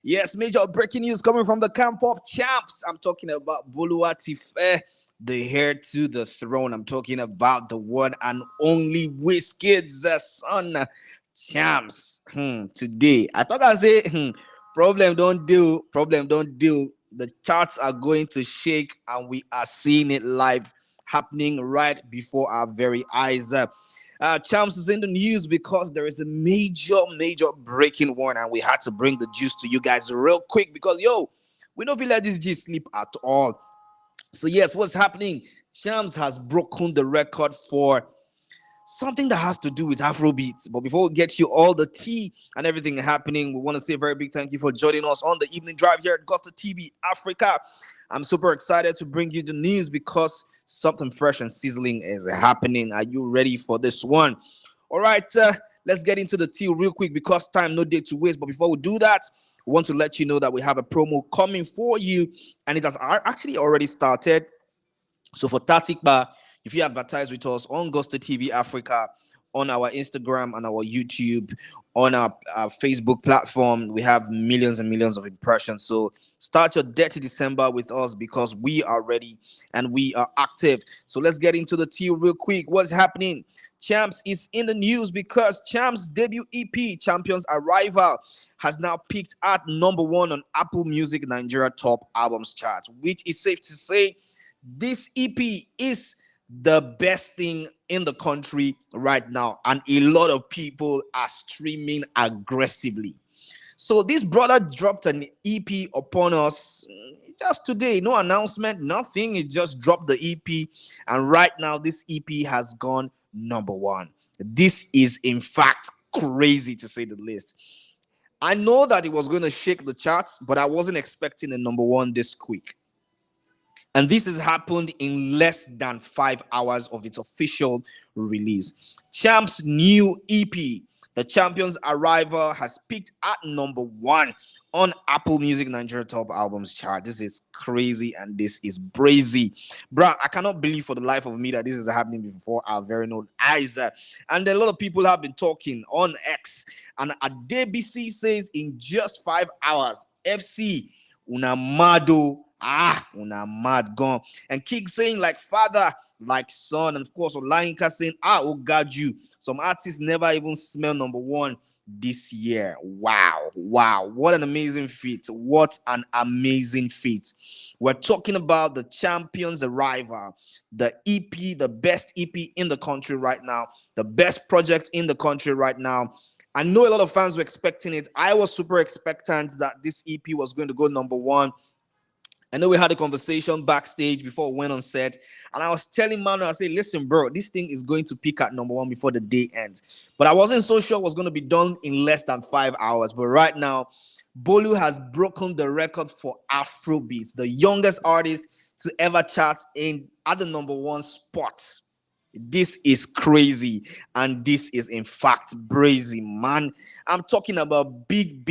Yes, major breaking news coming from the camp of Champz. I'm talking about Boluwatife, the heir to the throne. I'm talking about the one and only Wizkid's son, Champz. Today, I thought I'd say, problem don't do. The charts are going to shake, and we are seeing it live happening right before our very eyes. Champs is in the news because there is a major breaking one, and we had to bring the juice to you guys real quick because we don't feel like this G sleep at all. So yes, what's happening? Champs has broken the record for something that has to do with Afrobeats. But before we get you all the tea and everything happening, we want to say a very big thank you for joining us on the evening drive here at Gusta TV Africa. I'm super excited to bring you the news because something fresh and sizzling is happening. Are you ready for this one? All right, let's get into the tea real quick because time no day to waste. But before we do that, we want to let you know that we have a promo coming for you, and it has actually already started. So for Tatikba, if you advertise with us on Gusto TV Africa, on our Instagram and our YouTube, on our Facebook platform, we have millions and millions of impressions. So start your dirty December with us because we are ready and we are active. So let's get into the tea real quick. What's happening? Champz is in the news because Champz' debut EP, Champions Arrival, has now peaked at #1 on Apple Music Nigeria Top Albums chart, which is safe to say this EP is the best thing in the country right now, and a lot of people are streaming aggressively. So this brother dropped an EP upon us just today. No announcement, nothing. It just dropped the EP, and right now this EP has gone #1. This is in fact crazy to say the least. I know that it was going to shake the charts, but I wasn't expecting a #1 this quick. And this has happened in less than 5 hours of its official release. Champ's new EP, The Champions Arrival, has peaked at #1 on Apple Music Nigeria Top Albums chart. This is crazy and this is brazy. Bruh, I cannot believe for the life of me that this is happening before our very own eyes. And a lot of people have been talking on X. And Adebisi says in just 5 hours, FC, Unamado, una mad gone. And Kick saying like father, like son, and of course Olayinka saying oh God you. Some artists never even smell #1 this year. Wow, what an amazing feat. What an amazing feat. We're talking about the Champions Arrival, the EP, the best EP in the country right now, the best project in the country right now. I know a lot of fans were expecting it. I was super expectant that this EP was going to go #1. I know we had a conversation backstage before we went on set, and I was telling Manu, I said, listen, bro, this thing is going to peak at #1 before the day ends. But I wasn't so sure it was going to be done in less than 5 hours. But right now, Bolu has broken the record for Afrobeats, the youngest artist to ever chart in at the #1 spot. This is crazy, and this is in fact brazy, man. I'm talking about big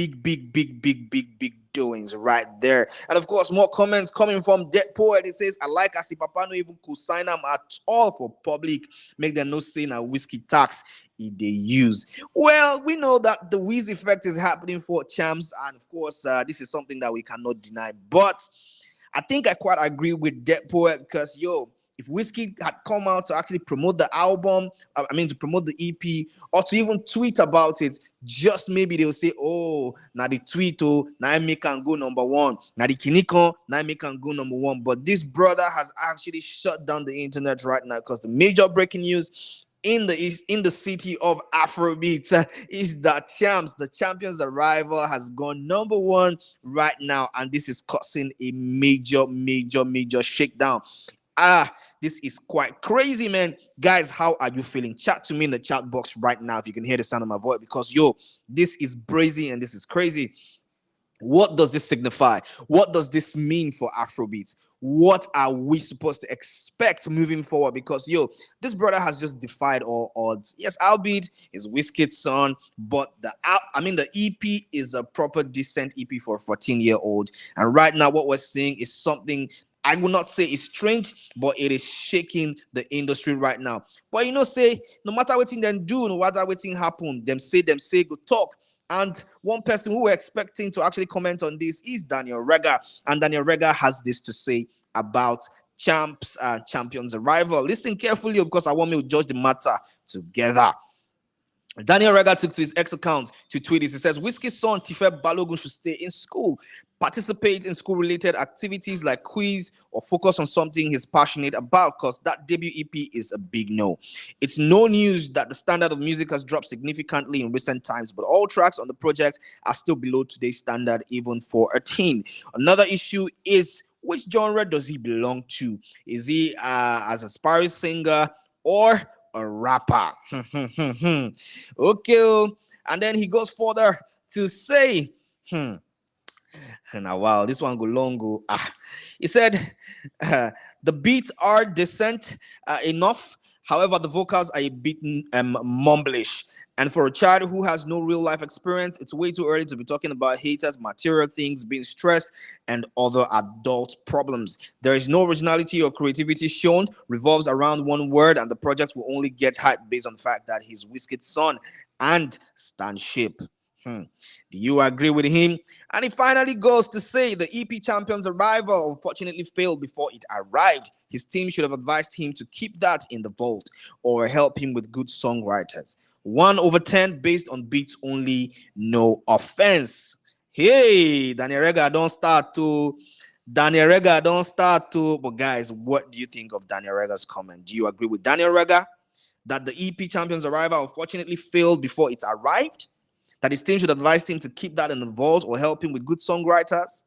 doings right there. And of course, more comments coming from Dead Poet. It says, I like as if Papa no even could sign them at all for public. Make them no say a whiskey tax if they use. Well, we know that the Wheeze effect is happening for Champz, and of course, this is something that we cannot deny. But I think I quite agree with Dead Poet because if Wizkid had come out to actually promote the album, to promote the EP, or to even tweet about it, just maybe they'll say, oh, now the tweet, now I make can go #1. Now the Kiniko, now I make can go #1. But this brother has actually shut down the internet right now because the major breaking news in the city of Afrobeats is that the Champions Arrival has gone #1 right now, and this is causing a major shakedown. This is quite crazy, man. Guys, how are you feeling? Chat to me in the chat box right now if you can hear the sound of my voice, because this is brazy and this is crazy. What does this signify? What does this mean for Afrobeats? What are we supposed to expect moving forward? Because this brother has just defied all odds. Yes, albeit is Wizkid's son, but the EP is a proper decent EP for a 14-year-old. And right now, what we're seeing is something I will not say it's strange, but it is shaking the industry right now. But say no matter what them do, no matter what happen, them say go talk. And one person who we're expecting to actually comment on this is Daniel Regha. And Daniel Regha has this to say about Champz Champion's arrival. Listen carefully because I want me to judge the matter together. Daniel Regha took to his ex account to tweet this. He says, Wizkid's son Tife Balogun should stay in school, participate in school-related activities like quiz or focus on something he's passionate about because that debut EP is a big no. It's no news that the standard of music has dropped significantly in recent times, but all tracks on the project are still below today's standard even for a teen. Another issue is which genre does he belong to? Is he as a aspiring singer or a rapper? Okay. And then he goes further to say, now wow, this one go long go. He said, the beats are decent enough. However, the vocals are a bit mumblish. And for a child who has no real life experience, it's way too early to be talking about haters, material things, being stressed, and other adult problems. There is no originality or creativity shown, revolves around one word, and the project will only get hyped based on the fact that he's Wizkid's son and Stanship. Do you agree with him? And he finally goes to say the EP Champion's arrival unfortunately failed before it arrived. His team should have advised him to keep that in the vault or help him with good songwriters. 1/10 based on beats only, no offense. Hey, Daniel Regha, don't start to. Daniel Regha, don't start to. But guys, what do you think of Daniel Regha's comment? Do you agree with Daniel Regha that the EP Champion's arrival unfortunately failed before it arrived? That his team should advise him to keep that in the vault or help him with good songwriters?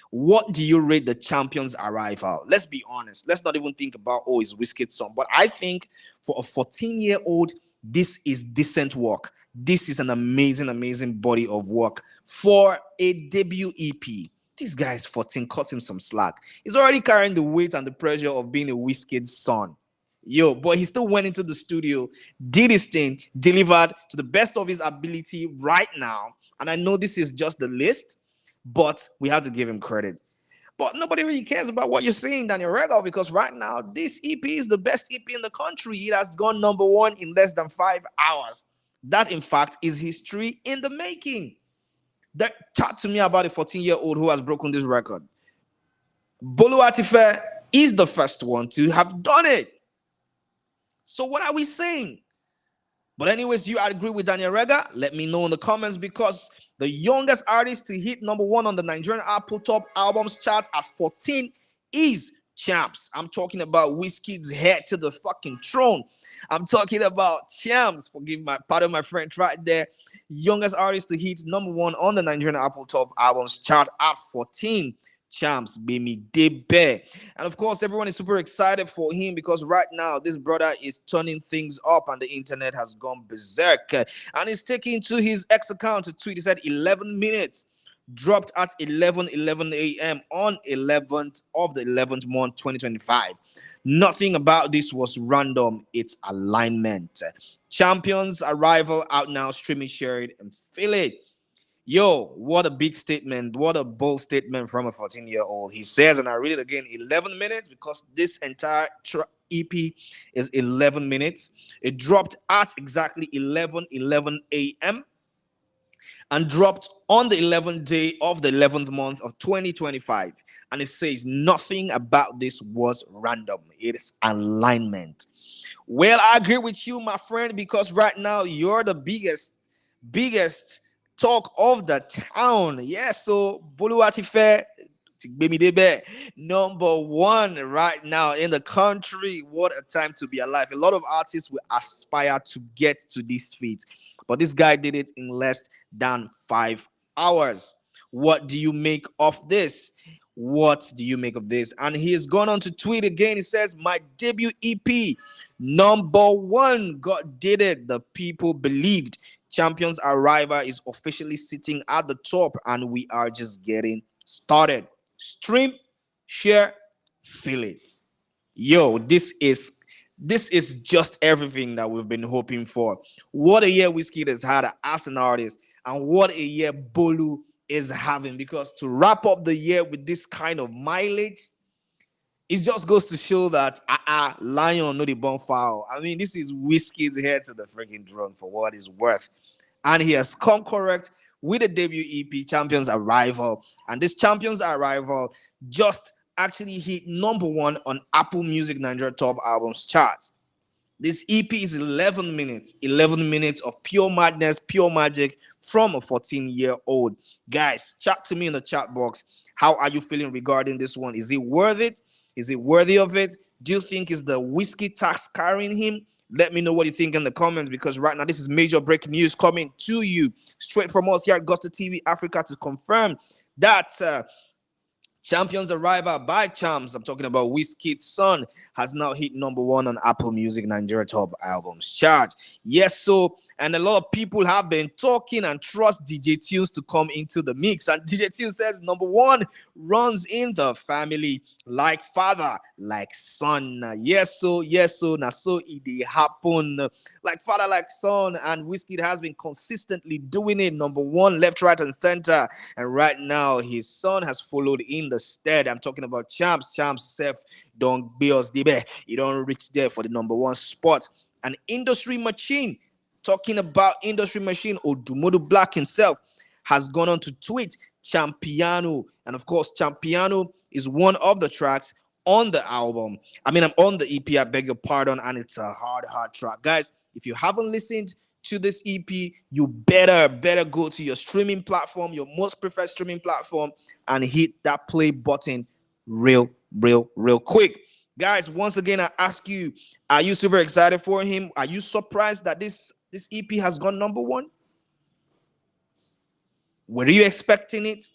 What do you rate the Champion's arrival? Let's be honest. Let's not even think about, oh, it's Wizkid's song. But I think for a 14-year-old, this is decent work. This is an amazing, amazing body of work for a debut EP. This guy is 14, cut him some slack. He's already carrying the weight and the pressure of being a Wizkid's son. Yo, but he still went into the studio, did his thing, delivered to the best of his ability right now. And I know this is just the list, but we have to give him credit. But nobody really cares about what you're saying, Daniel Regha, because right now, this EP is the best EP in the country. It has gone number one in less than 5 hours. That, in fact, is history in the making. Talk to me about a 14-year-old who has broken this record. Bolu Atife is the first one to have done it. So what are we saying? But anyways, do you agree with Daniel Regha? Let me know in the comments because the youngest artist to hit number one on the Nigerian Apple Top Albums chart at 14 is Champz. I'm talking about Wizkid's head to the fucking throne. I'm talking about Champz. Pardon my French right there. Youngest artist to hit number one on the Nigerian Apple Top Albums chart at 14. Champz, Bemi Debe. And of course, everyone is super excited for him because right now this brother is turning things up and the internet has gone berserk. And he's taking to his ex account to tweet. He said 11 minutes dropped at 11 a.m. on 11th of the 11th month 2025. Nothing about this was random. It's alignment. Champion's arrival out now, streaming, share it, and feel it. Yo, what a big statement. What a bold statement from a 14-year-old. He says, and I read it again, 11 minutes because this entire EP is 11 minutes. It dropped at exactly 11 a.m. and dropped on the 11th day of the 11th month of 2025. And it says nothing about this was random. It is alignment. Well, I agree with you, my friend, because right now you're the biggest talk of the town. Yeah, so Bolu Atife, number one right now in the country. What a time to be alive. A lot of artists will aspire to get to this feat, but this guy did it in less than 5 hours. What do you make of this? What do you make of this? And he has gone on to tweet again. He says, my debut EP, number one. God did it. The people believed. Champion's arrival is officially sitting at the top and we are just getting started. Stream, share, feel it. Yo, this is just everything that we've been hoping for. What a year Wizkid has had as an artist, and what a year Bolu is having, because to wrap up the year with this kind of mileage, it just goes to show that lion no the bonfire. I mean, this is Wizkid's head to the freaking throne for what it's worth. And he has come correct with the debut EP, Champions Arrival. And this Champions Arrival just actually hit number one on Apple Music Nigeria Top Albums charts. This EP is 11 minutes of pure madness, pure magic from a 14-year-old. Guys, chat to me in the chat box. How are you feeling regarding this one? Is it worth it? Is it worthy of it? Do you think is the Wizkid tax carrying him? Let me know what you think in the comments, because right now this is major breaking news coming to you straight from us here at Gusto TV Africa to confirm that Champions Arrival by Champz, I'm talking about Wizkid's son, has now hit number one on Apple Music Nigeria Top Albums chart. Yes, so, and a lot of people have been talking and trust DJ Tunes to come into the mix. And DJ Tunes says number one runs in the family like father, like son. Yes, so, now so it happen. Like father, like son, and Wizkid has been consistently doing it. Number one, left, right, and center. And right now, his son has followed in the stead. I'm talking about Champz. Champz self don't be us the you don't reach there for the number one spot. An industry machine, talking about industry machine, Odumodu Black himself has gone on to tweet Champiano. And of course, Champiano is one of the tracks on the album. I'm on the EP, I beg your pardon, and it's a hard track. Guys, if you haven't listened to this EP, you better go to your streaming platform, your most preferred streaming platform, and hit that play button real quick. Guys, once again, I ask you, are you super excited for him? Are you surprised that this EP has gone number one? Were you expecting it?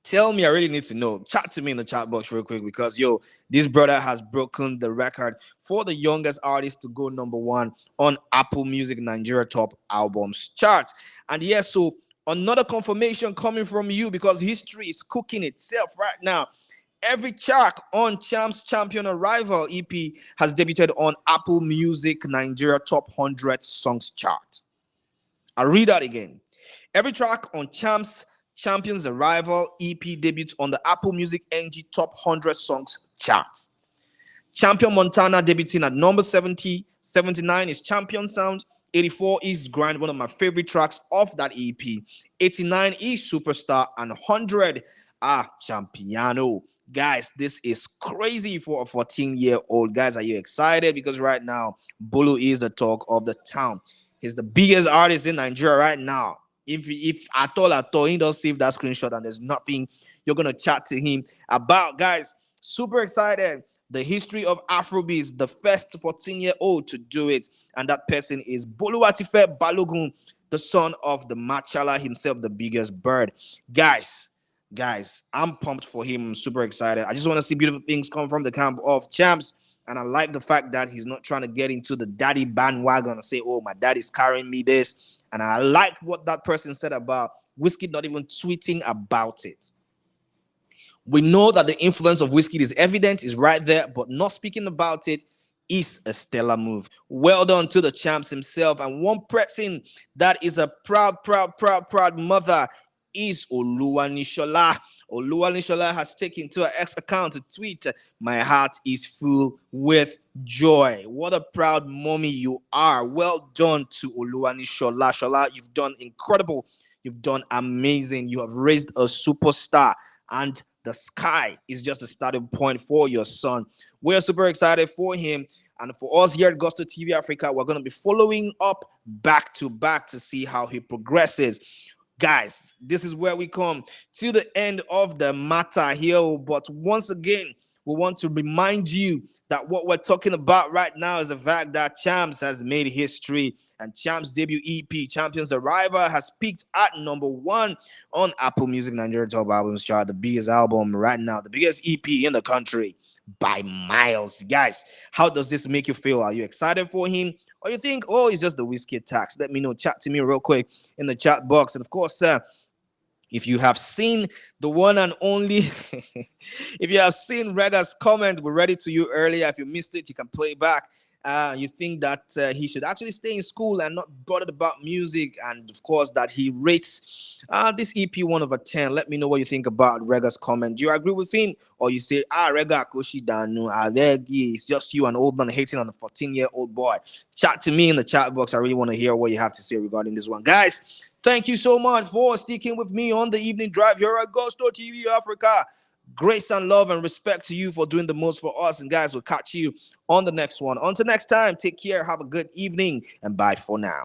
Tell me, I really need to know. Chat to me in the chat box real quick, because this brother has broken the record for the youngest artist to go number one on Apple Music Nigeria Top Albums chart. And yes, so another confirmation coming from you, because history is cooking itself right now. Every track on Champz Champion Arrival EP has debuted on Apple Music Nigeria Top 100 Songs chart. I'll read that again. Every track on Champz Champions Arrival EP debuts on the Apple Music NG Top 100 Songs chart. Champion Montana debuting at number 70. 79 is Champion Sound. 84 is Grind, one of my favorite tracks off that EP. 89 is Superstar. And 100 are Champiano. Guys, this is crazy for a 14-year-old. Guys, are you excited? Because right now, Bolu is the talk of the town. He's the biggest artist in Nigeria right now. If at all, he don't save that screenshot and there's nothing you're going to chat to him about. Guys, super excited. The history of Afrobeats, the first 14-year-old to do it. And that person is Bolu Atife Balogun, the son of the Machala himself, the biggest bird. Guys, I'm pumped for him. I'm super excited. I just want to see beautiful things come from the camp of Champz. And I like the fact that he's not trying to get into the daddy bandwagon and say, oh, my daddy's carrying me this. And I like what that person said about Wizkid not even tweeting about it. We know that the influence of Wizkid is evident, is right there, but not speaking about it is a stellar move. Well done to the Champz himself. And one person that is a proud mother is Oluwanishola. Oluwanishola has taken to her ex account to tweet, "My heart is full with joy." What a proud mommy you are. Well done to Oluwanishola. Shola, you've done incredible. You've done amazing. You have raised a superstar, and the sky is just a starting point for your son. We're super excited for him. And for us here at Gusto TV Africa, we're going to be following up back to back to see how he progresses. Guys, this is where we come to the end of the matter here. But once again, we want to remind you that what we're talking about right now is the fact that Champz has made history. And Champz' debut EP, Champions Arrival, has peaked at number one on Apple Music Nigeria Top Albums chart, the biggest album right now, the biggest EP in the country by miles. Guys, how does this make you feel? Are you excited for him? Or you think, oh, it's just the Wizkid tax? Let me know. Chat to me real quick in the chat box. And of course, if you have seen the one and only, if you have seen Regha's comment, we read it to you earlier. If you missed it, you can play back You think that he should actually stay in school and not bothered about music, and of course that he rates this EP 1/10. Let me know what you think about Regha's comment. Do you agree with him, or you say, Regha Koshi Danu, it's just you, an old man hating on a 14-year-old boy? Chat to me in the chat box. I really want to hear what you have to say regarding this one, guys. Thank you so much for sticking with me on the evening drive here at Gusto TV Africa. Grace and love and respect to you for doing the most for us. And guys, we'll catch you on the next one. Until next time, take care, have a good evening, and bye for now.